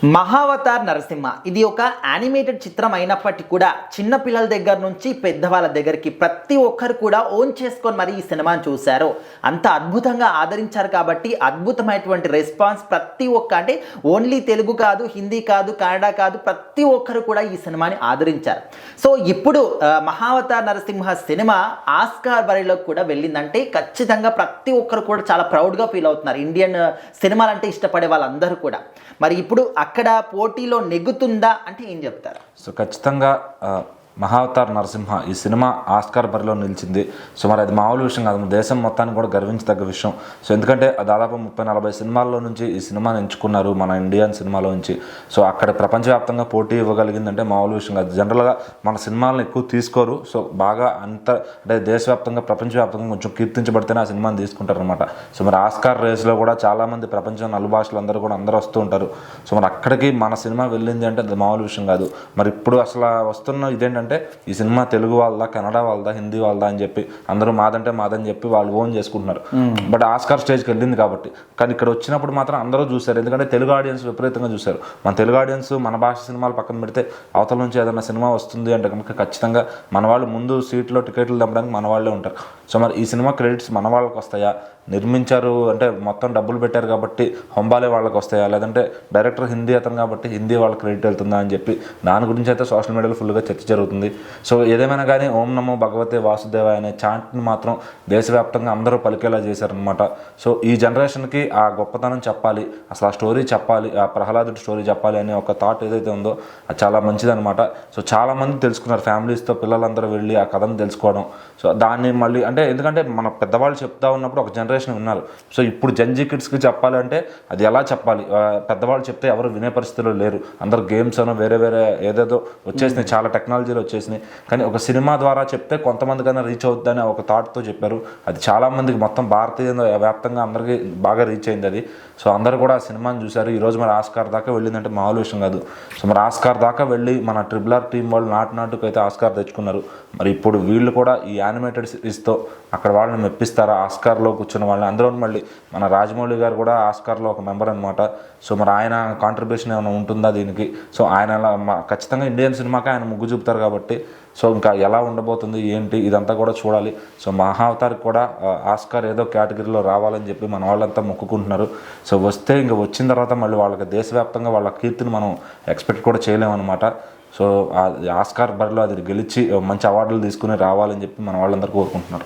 మహావతార్ నరసింహ ఇది ఒక యానిమేటెడ్ చిత్రం అయినప్పటికీ కూడా చిన్న పిల్లల దగ్గర నుంచి పెద్దవాళ్ళ దగ్గరికి ప్రతి ఒక్కరు కూడా ఓన్ చేసుకొని మరి ఈ సినిమాని చూశారు. అంత అద్భుతంగా ఆదరించారు కాబట్టి అద్భుతమైనటువంటి రెస్పాన్స్ ప్రతి ఒక్క అంటే ఓన్లీ తెలుగు కాదు, హిందీ కాదు, కన్నడ కాదు, ప్రతి ఒక్కరు కూడా ఈ సినిమాని ఆదరించారు. సో ఇప్పుడు మహావతార్ నరసింహ సినిమా ఆస్కార్ బరిలోకి కూడా వెళ్ళిందంటే ఖచ్చితంగా ప్రతి ఒక్కరు కూడా చాలా ప్రౌడ్గా ఫీల్ అవుతున్నారు. ఇండియన్ సినిమాలంటే ఇష్టపడే వాళ్ళందరూ కూడా. మరి ఇప్పుడు అక్కడ పోటీలో నెగ్గుతుందా అంటే ఏం చెప్తారు? సో ఖచ్చితంగా మహావతార్ నరసింహ ఈ సినిమా ఆస్కార్ బరిలో నిలిచింది. సో మరి అది మామూలు విషయం కాదు, దేశం మొత్తానికి కూడా గర్వించదగ్గ విషయం. సో ఎందుకంటే దాదాపు 30-40 సినిమాల్లో నుంచి ఈ సినిమాని ఎంచుకున్నారు మన ఇండియన్ సినిమాలో నుంచి. సో అక్కడ ప్రపంచవ్యాప్తంగా పోటీ ఇవ్వగలిగిందంటే మామూలు విషయం కాదు. జనరల్గా మన సినిమాలను ఎక్కువ తీసుకోరు. సో బాగా అంటే దేశవ్యాప్తంగా ప్రపంచవ్యాప్తంగా కొంచెం కీర్తించబడితేనే ఆ సినిమాని తీసుకుంటారు అనమాట. సో మరి ఆస్కార్ రేస్లో కూడా చాలామంది ప్రపంచం నలుభాషలు అందరూ వస్తూ ఉంటారు. సో మరి అక్కడికి మన సినిమా వెళ్ళింది అంటే అది మామూలు విషయం కాదు. మరి ఇప్పుడు అసలు వస్తున్న ఇదేంటంటే ఈ సినిమా తెలుగు వాళ్ళదా, కన్నడ వాళ్ళదా, హిందీ వాళ్ళదా అని చెప్పి అందరూ మాదంటే మాదని చెప్పి వాళ్ళు ఓన్ చేసుకుంటున్నారు. బట్ ఆస్కార్ స్టేజ్కి వెళ్ళింది కాబట్టి. కానీ ఇక్కడ వచ్చినప్పుడు మాత్రం అందరూ చూశారు. ఎందుకంటే తెలుగు ఆడియన్స్ విపరీతంగా చూశారు. మన తెలుగు ఆడియన్స్ మన భాష సినిమాలు పక్కన పెడితే అవతల నుంచి ఏదైనా సినిమా వస్తుంది అంటే కనుక ఖచ్చితంగా మన వాళ్ళు ముందు సీట్లో టికెట్లు తెమ్మడానికి మన వాళ్ళే ఉంటారు. సో మరి ఈ సినిమా క్రెడిట్స్ మన వాళ్ళకి వస్తాయా, నిర్మించారు అంటే మొత్తం డబ్బులు పెట్టారు కాబట్టి హొంబాలే వాళ్ళకి వస్తాయా, లేదంటే డైరెక్టర్ హిందీ అతను కాబట్టి హిందీ వాళ్ళకి క్రెడిట్ వెళ్తుందా అని చెప్పి దాని గురించి అయితే సోషల్ మీడియాలో ఫుల్గా చర్చ జరుగుతుంది. సో ఏదేమైనా కానీ ఓం నమో భగవతే వాసుదేవాయ అనే చాంట్ని మాత్రం దేశవ్యాప్తంగా అందరూ పలికేలా చేశారనమాట. సో ఈ జనరేషన్కి ఆ గొప్పతనం చెప్పాలి, అసలు ఆ స్టోరీ చెప్పాలి, ఆ ప్రహ్లాదుడి స్టోరీ చెప్పాలి అనే ఒక థాట్ ఏదైతే ఉందో అది చాలా మంచిదనమాట. సో చాలామంది తెలుసుకున్నారు, ఫ్యామిలీస్తో పిల్లలందరూ వెళ్ళి ఆ కథను తెలుసుకోవడం. సో దాన్ని మళ్ళీ అంటే ఎందుకంటే మన పెద్దవాళ్ళు చెప్తా ఉన్నప్పుడు ఒక జనరేషన్ విన్నారు. సో ఇప్పుడు జంజీ కిడ్స్కి చెప్పాలంటే అది ఎలా చెప్పాలి, పెద్దవాళ్ళు చెప్తే ఎవరు వినే పరిస్థితిలో లేరు. అందరు గేమ్స్ అనో వేరే ఏదేదో వచ్చేసినాయి, చాలా టెక్నాలజీలు వచ్చేసినాయి. కానీ ఒక సినిమా ద్వారా చెప్తే కొంతమందికైనా రీచ్ అవుతుందని ఒక థాట్తో చెప్పారు. అది చాలామందికి మొత్తం భారతీయ వ్యాప్తంగా అందరికీ బాగా రీచ్ అయింది అది. సో అందరూ కూడా ఆ సినిమాని చూశారు. ఈరోజు మరి ఆస్కార్ దాకా వెళ్ళిందంటే మామూలు విషయం కాదు. సో మరి ఆస్కార్ దాకా వెళ్ళి మన RRR టీం వాళ్ళు నాటుకైతే ఆస్కార్ తెచ్చుకున్నారు. మరి ఇప్పుడు వీళ్ళు కూడా ఈ యానిమేటెడ్ సిరీస్తో అక్కడ వాళ్ళని మెప్పిస్తారా, ఆస్కార్లో కూర్చున్న వాళ్ళని. అందులో మళ్ళీ మన రాజమౌళి గారు కూడా ఆస్కార్లో ఒక మెంబర్ అనమాట. సో మరి ఆయన కాంట్రిబ్యూషన్ ఏమైనా ఉంటుందా దీనికి? సో ఆయన ఖచ్చితంగా ఇండియన్ సినిమాకి ఆయన ముగ్గు చూపుతారు కాబట్టి సో ఇంకా ఎలా ఉండబోతుంది ఏంటి ఇదంతా కూడా చూడాలి. సో మహావతార్కి కూడా ఆస్కార్ ఏదో కేటగిరీలో రావాలని చెప్పి మన వాళ్ళంతా మొక్కుకుంటున్నారు. సో వస్తే ఇంకా వచ్చిన తర్వాత మళ్ళీ వాళ్ళకి దేశవ్యాప్తంగా వాళ్ళ కీర్తిని మనం ఎక్స్పెక్ట్ కూడా చేయలేమన్నమాట. సో ఆస్కార్ బరిలో అది గెలిచి మంచి అవార్డులు తీసుకుని రావాలని చెప్పి మన వాళ్ళందరూ కోరుకుంటున్నారు.